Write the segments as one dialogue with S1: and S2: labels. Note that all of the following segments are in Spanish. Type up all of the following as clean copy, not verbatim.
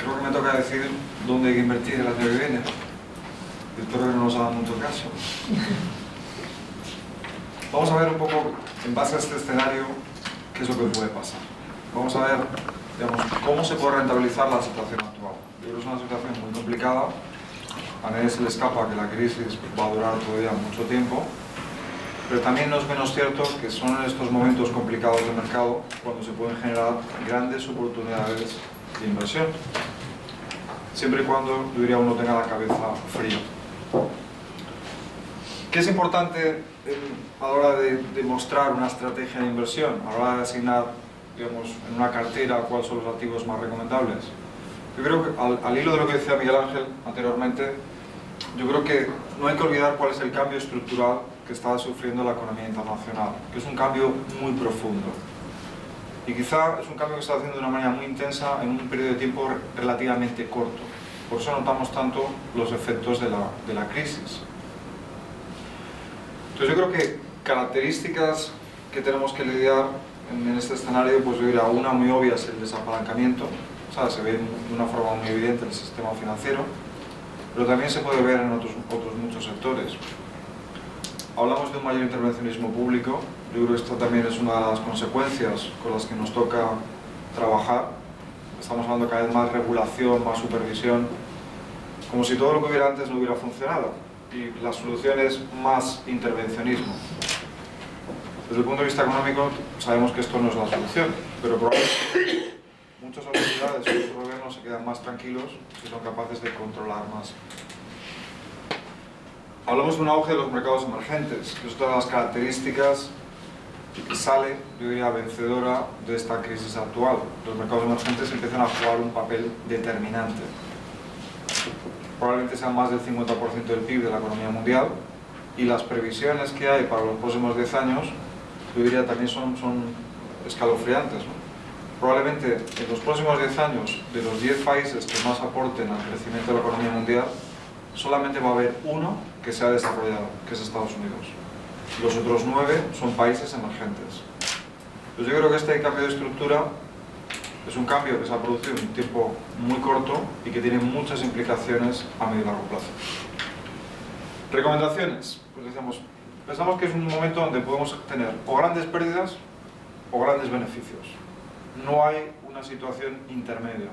S1: creo que me toca decir dónde hay que invertir el año que viene. Espero que no nos hagan mucho caso. Vamos a ver un poco, en base a este escenario, qué es lo que puede pasar. Vamos a ver, digamos, cómo se puede rentabilizar la situación actual. Yo creo que es una situación muy complicada. A nadie se le escapa que la crisis va a durar todavía mucho tiempo, pero también no es menos cierto que son en estos momentos complicados de mercado cuando se pueden generar grandes oportunidades de inversión, siempre y cuando, yo diría, uno tenga la cabeza fría. ¿Qué es importante a la hora de demostrar una estrategia de inversión, a la hora de asignar, digamos, en una cartera cuáles son los activos más recomendables? Yo creo que al hilo de lo que decía Miguel Ángel anteriormente, yo creo que no hay que olvidar cuál es el cambio estructural que está sufriendo la economía internacional, que es un cambio muy profundo. Y quizá es un cambio que se está haciendo de una manera muy intensa en un periodo de tiempo relativamente corto. Por eso notamos tanto los efectos de la crisis. Entonces yo creo que características que tenemos que lidiar en este escenario, pues yo diría, una muy obvia es el desapalancamiento. O sea, se ve de una forma muy evidente en el sistema financiero, pero también se puede ver en otros muchos sectores. Hablamos de un mayor intervencionismo público. Yo creo que esto también es una de las consecuencias con las que nos toca trabajar. Estamos hablando cada vez más regulación, más supervisión, como si todo lo que hubiera antes no hubiera funcionado. Y la solución es más intervencionismo. Desde el punto de vista económico, sabemos que esto no es la solución, pero probablemente muchas autoridades y muchos gobiernos se quedan más tranquilos si son capaces de controlar más. Hablamos de un auge de los mercados emergentes, que es otra de las características que sale, yo diría, vencedora de esta crisis actual. Los mercados emergentes empiezan a jugar un papel determinante. Probablemente sean más del 50% del PIB de la economía mundial, y las previsiones que hay para los próximos 10 años, yo diría, también son escalofriantes, ¿no? Probablemente en los próximos 10 años, de los 10 países que más aporten al crecimiento de la economía mundial, solamente va a haber uno que se ha desarrollado, que es Estados Unidos. Los otros 9 son países emergentes. Entonces yo creo que este cambio de estructura es un cambio que se ha producido en un tiempo muy corto y que tiene muchas implicaciones a medio y largo plazo. Recomendaciones. Pues decíamos, pensamos que es un momento donde podemos tener o grandes pérdidas o grandes beneficios. No hay una situación intermedia.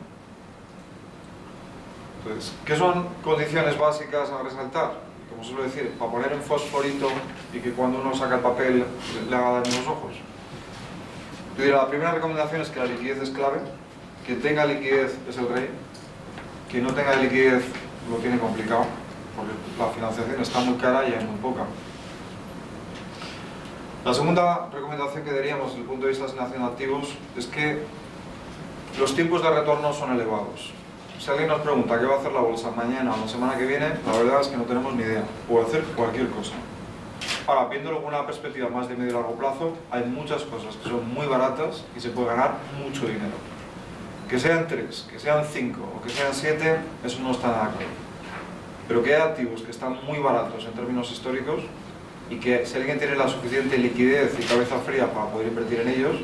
S1: Entonces, ¿qué son condiciones básicas a resaltar? Como suelo decir, para poner en fosforito y que cuando uno saca el papel le haga daño en los ojos. Yo diría, la primera recomendación es que la liquidez es clave. Quien tenga liquidez es el rey. Quien no tenga liquidez lo tiene complicado, porque la financiación está muy cara y hay muy poca. La segunda recomendación que daríamos desde el punto de vista de asignación de activos es que los tiempos de retorno son elevados. Si alguien nos pregunta qué va a hacer la bolsa mañana o la semana que viene, la verdad es que no tenemos ni idea. Puede hacer cualquier cosa. Ahora, viéndolo con una perspectiva más de medio y largo plazo, hay muchas cosas que son muy baratas y se puede ganar mucho dinero. Que sean 3, que sean 5 o que sean 7, eso no está nada claro. Pero que hay activos que están muy baratos en términos históricos y que si alguien tiene la suficiente liquidez y cabeza fría para poder invertir en ellos,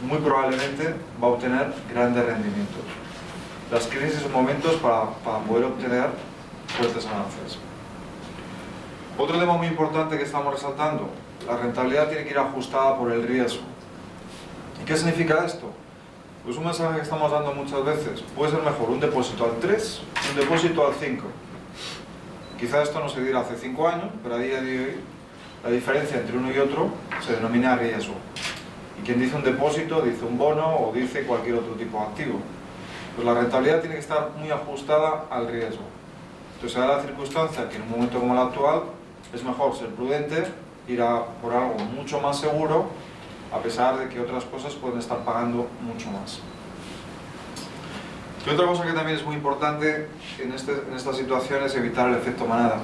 S1: muy probablemente va a obtener grandes rendimientos. Las crisis son momentos para poder obtener fuertes ganancias. Otro tema muy importante que estamos resaltando, la rentabilidad tiene que ir ajustada por el riesgo. ¿Y qué significa esto? Pues un mensaje que estamos dando muchas veces, puede ser mejor un depósito al 3 que un depósito al 5. Quizá esto no se diera hace 5 años, pero a día de hoy la diferencia entre uno y otro se denomina riesgo. Y quien dice un depósito, dice un bono o dice cualquier otro tipo de activo. Pues la rentabilidad tiene que estar muy ajustada al riesgo. Entonces se da la circunstancia que en un momento como el actual es mejor ser prudente, ir a por algo mucho más seguro, a pesar de que otras cosas pueden estar pagando mucho más. Y otra cosa que también es muy importante en esta situación es evitar el efecto manada.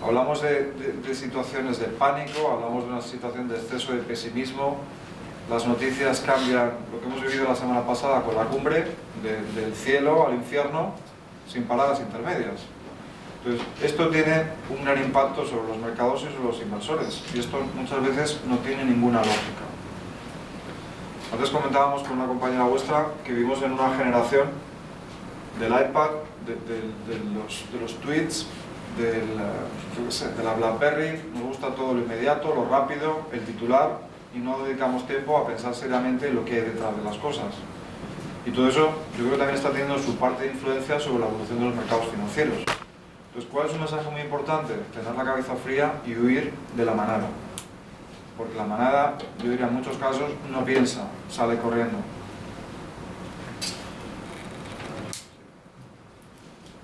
S1: Hablamos de situaciones de pánico, hablamos de una situación de exceso de pesimismo. Las noticias cambian, lo que hemos vivido la semana pasada con la cumbre, del cielo al infierno, sin paradas intermedias. Entonces, esto tiene un gran impacto sobre los mercados y sobre los inversores, y esto muchas veces no tiene ninguna lógica. Antes comentábamos con una compañera vuestra que vivimos en una generación del iPad, de los tweets, de la BlackBerry. Nos gusta todo lo inmediato, lo rápido, el titular, y no dedicamos tiempo a pensar seriamente en lo que hay detrás de las cosas. Y todo eso yo creo que también está teniendo su parte de influencia sobre la evolución de los mercados financieros. Entonces, ¿cuál es un mensaje muy importante? Tener la cabeza fría y huir de la manada. Porque la manada, yo diría en muchos casos, no piensa, sale corriendo.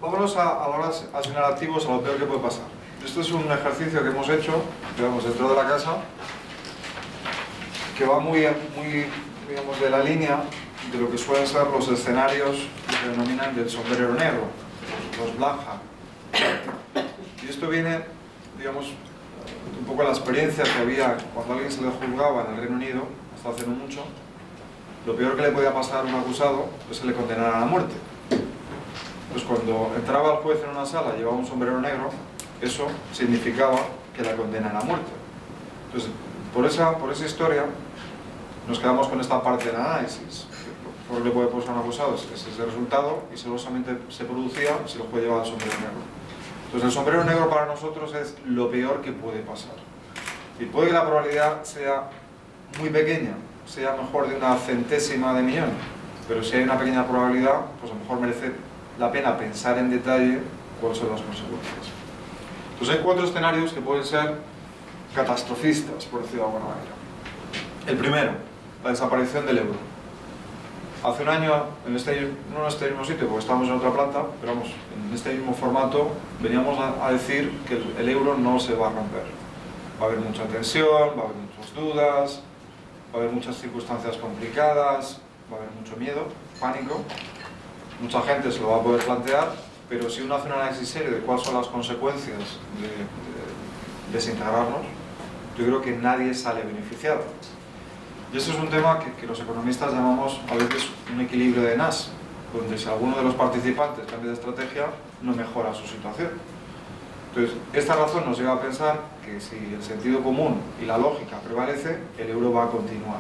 S1: Vámonos a la hora de asignar activos a lo peor que puede pasar. Esto es un ejercicio que hemos hecho, digamos, dentro de la casa, que va muy digamos, de la línea de lo que suelen ser los escenarios que se denominan del sombrero negro, los Black Hat. Y esto viene, digamos, un poco la experiencia que había cuando a alguien se le juzgaba en el Reino Unido, hasta hace no mucho. Lo peor que le podía pasar a un acusado es que le condenaran a la muerte. Pues cuando entraba el juez en una sala y llevaba un sombrero negro, eso significaba que la condenan a muerte. Entonces, por esa historia, nos quedamos con esta parte del análisis. Lo que le puede pasar a un acusado es ese resultado, y solamente se producía si el juez llevaba el sombrero negro. Entonces, el sombrero negro para nosotros es lo peor que puede pasar. Y puede que la probabilidad sea muy pequeña, sea mejor de una centésima de millón, pero si hay una pequeña probabilidad, pues a lo mejor merece la pena pensar en detalle cuáles son las consecuencias. Entonces hay 4 escenarios que pueden ser catastrofistas, por decirlo de alguna manera. El primero, la desaparición del euro. Hace un año, no en este mismo sitio, porque estábamos en otra planta, pero vamos, en este mismo formato, veníamos a decir que el euro no se va a romper. Va a haber mucha tensión, va a haber muchas dudas, va a haber muchas circunstancias complicadas, va a haber mucho miedo, pánico. Mucha gente se lo va a poder plantear, pero si uno hace un análisis serio de cuáles son las consecuencias de desintegrarnos, yo creo que nadie sale beneficiado. Y eso es un tema que los economistas llamamos a veces un equilibrio de Nash, donde si alguno de los participantes cambia de estrategia, no mejora su situación. Entonces, esta razón nos lleva a pensar que si el sentido común y la lógica prevalece, el euro va a continuar.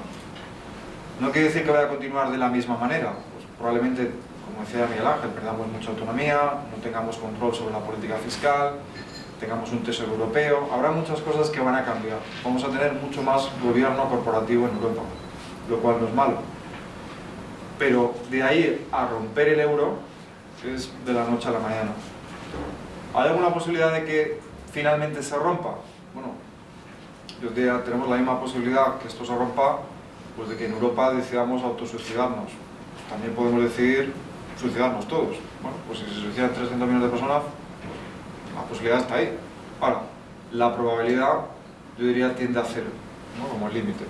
S1: No quiere decir que vaya a continuar de la misma manera, pues probablemente, como decía Miguel Ángel, perdamos mucha autonomía, no tengamos control sobre la política fiscal, tengamos un tesoro europeo, habrá muchas cosas que van a cambiar. Vamos a tener mucho más gobierno corporativo en Europa, lo cual no es malo. Pero de ahí a romper el euro es de la noche a la mañana. ¿Hay alguna posibilidad de que finalmente se rompa? Bueno, yo diría, tenemos la misma posibilidad que esto se rompa, pues de que en Europa decidamos autosuicidarnos. También podemos decidir suicidarnos todos. Bueno, pues si se suicidan 300 millones de personas, la posibilidad está ahí. Ahora, la probabilidad, yo diría, tiende a cero, ¿no? Como el límite.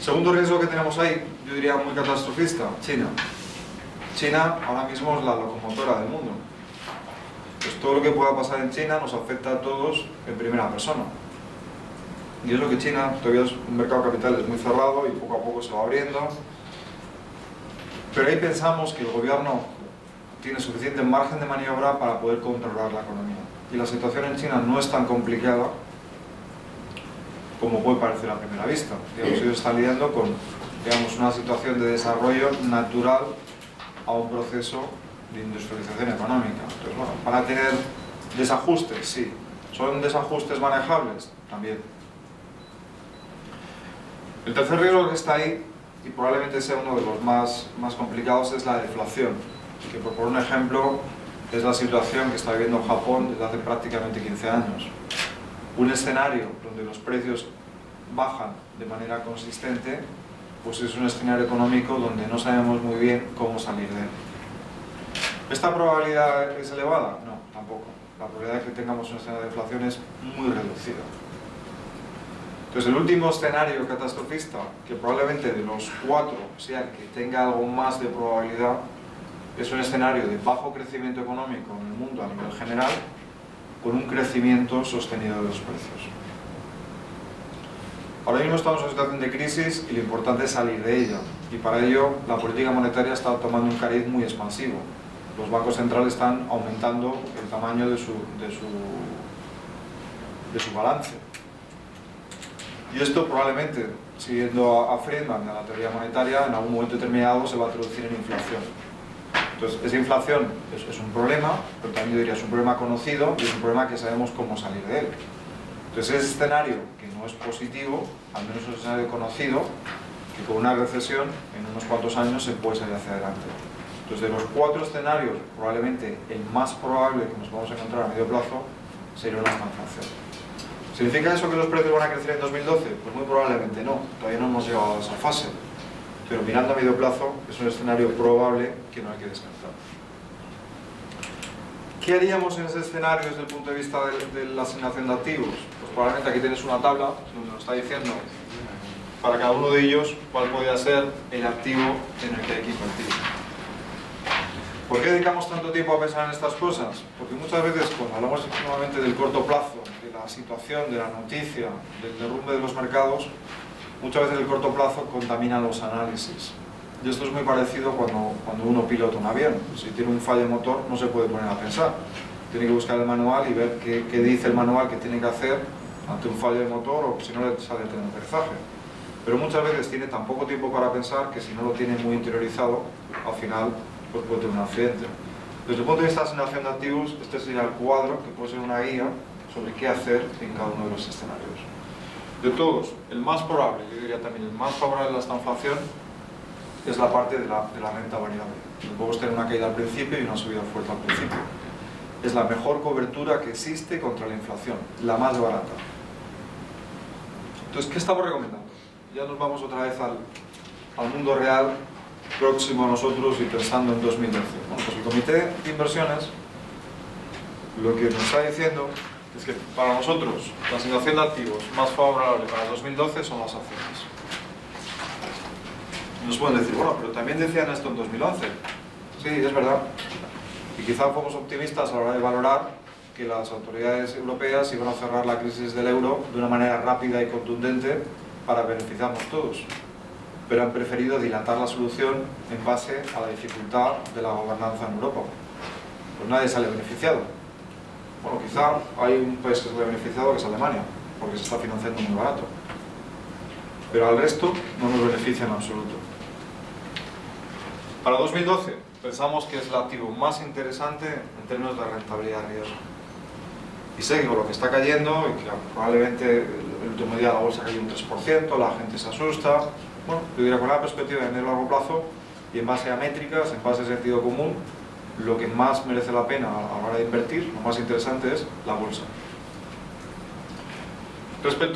S1: Segundo riesgo que tenemos ahí, yo diría muy catastrofista, China. China ahora mismo es la locomotora del mundo. Pues todo lo que pueda pasar en China nos afecta a todos en primera persona. Y es lo que China, todavía es un mercado de capitales muy cerrado y poco a poco se va abriendo. Pero ahí pensamos que el gobierno tiene suficiente margen de maniobra para poder controlar la economía. Y la situación en China no es tan complicada como puede parecer a primera vista. Digamos, ellos están lidiando con, digamos, una situación de desarrollo natural a un proceso de industrialización económica. Entonces, bueno, ¿van a tener desajustes? Sí. ¿Son desajustes manejables? También. El tercer riesgo que está ahí, y probablemente sea uno de los más complicados, es la deflación, que por un ejemplo es la situación que está viviendo Japón desde hace prácticamente 15 años. Un escenario donde los precios bajan de manera consistente, pues es un escenario económico donde no sabemos muy bien cómo salir de él. ¿Esta probabilidad es elevada? No, tampoco. La probabilidad de que tengamos un escenario de deflación es muy reducida. Entonces, el último escenario catastrofista, que probablemente de los 4 sea el que tenga algo más de probabilidad, es un escenario de bajo crecimiento económico en el mundo a nivel general, con un crecimiento sostenido de los precios. Ahora mismo estamos en una situación de crisis y lo importante es salir de ella. Y para ello, la política monetaria está tomando un cariz muy expansivo. Los bancos centrales están aumentando el tamaño de su balance. Y esto probablemente, siguiendo a Friedman, a la teoría monetaria, en algún momento determinado se va a traducir en inflación. Entonces, esa inflación es un problema, pero también yo diría es un problema conocido y es un problema que sabemos cómo salir de él. Entonces, ese escenario que no es positivo, al menos es un escenario conocido, que con una recesión en unos cuantos años se puede salir hacia adelante. Entonces, de los 4 escenarios, probablemente el más probable que nos vamos a encontrar a medio plazo sería una estanflación. ¿Significa eso que los precios van a crecer en 2012? Pues muy probablemente no, todavía no hemos llegado a esa fase. Pero mirando a medio plazo es un escenario probable que no hay que descartar. ¿Qué haríamos en ese escenario desde el punto de vista de la asignación de activos? Pues probablemente aquí tienes una tabla donde nos está diciendo para cada uno de ellos cuál podría ser el activo en el que hay que invertir. ¿Por qué dedicamos tanto tiempo a pensar en estas cosas? Porque muchas veces cuando hablamos nuevamente del corto plazo, de la situación, de la noticia, del derrumbe de los mercados, muchas veces el corto plazo contamina los análisis. Y esto es muy parecido cuando uno pilota un avión. Si tiene un fallo de motor no se puede poner a pensar. Tiene que buscar el manual y ver qué dice el manual que tiene que hacer ante un fallo de motor o si no le sale el tren de aterrizaje. Pero muchas veces tiene tan poco tiempo para pensar que si no lo tiene muy interiorizado, al final pues puede tener un accidente. Desde el punto de vista de asignación de activos, este sería el cuadro que puede ser una guía sobre qué hacer en cada uno de los escenarios. De todos, el más probable, yo diría también el más favorable a esta inflación, es la parte de la renta variable. Podemos tener una caída al principio y una subida fuerte al principio. Es la mejor cobertura que existe contra la inflación, la más barata. Entonces, ¿qué estamos recomendando? Ya nos vamos otra vez al mundo real, próximo a nosotros y pensando en 2012. Bueno, pues el comité de inversiones lo que nos está diciendo es que para nosotros la asignación de activos más favorable para 2012 son las acciones. Nos pueden decir, bueno, pero también decían esto en 2011. Sí, es verdad. Y quizá fuimos optimistas a la hora de valorar que las autoridades europeas iban a cerrar la crisis del euro de una manera rápida y contundente para beneficiarnos todos. Pero han preferido dilatar la solución en base a la dificultad de la gobernanza en Europa. Pues nadie sale beneficiado. Bueno, quizá hay un país que sale beneficiado que es Alemania, porque se está financiando muy barato. Pero al resto no nos beneficia en absoluto. Para 2012 pensamos que es el activo más interesante en términos de rentabilidad y riesgo. Y sé que con lo que está cayendo, y que probablemente el último día la bolsa cayó un 3%, la gente se asusta. Bueno, yo diría con la perspectiva de medio y largo plazo y en base a métricas, en base a sentido común, lo que más merece la pena a la hora de invertir, lo más interesante es la bolsa. Respecto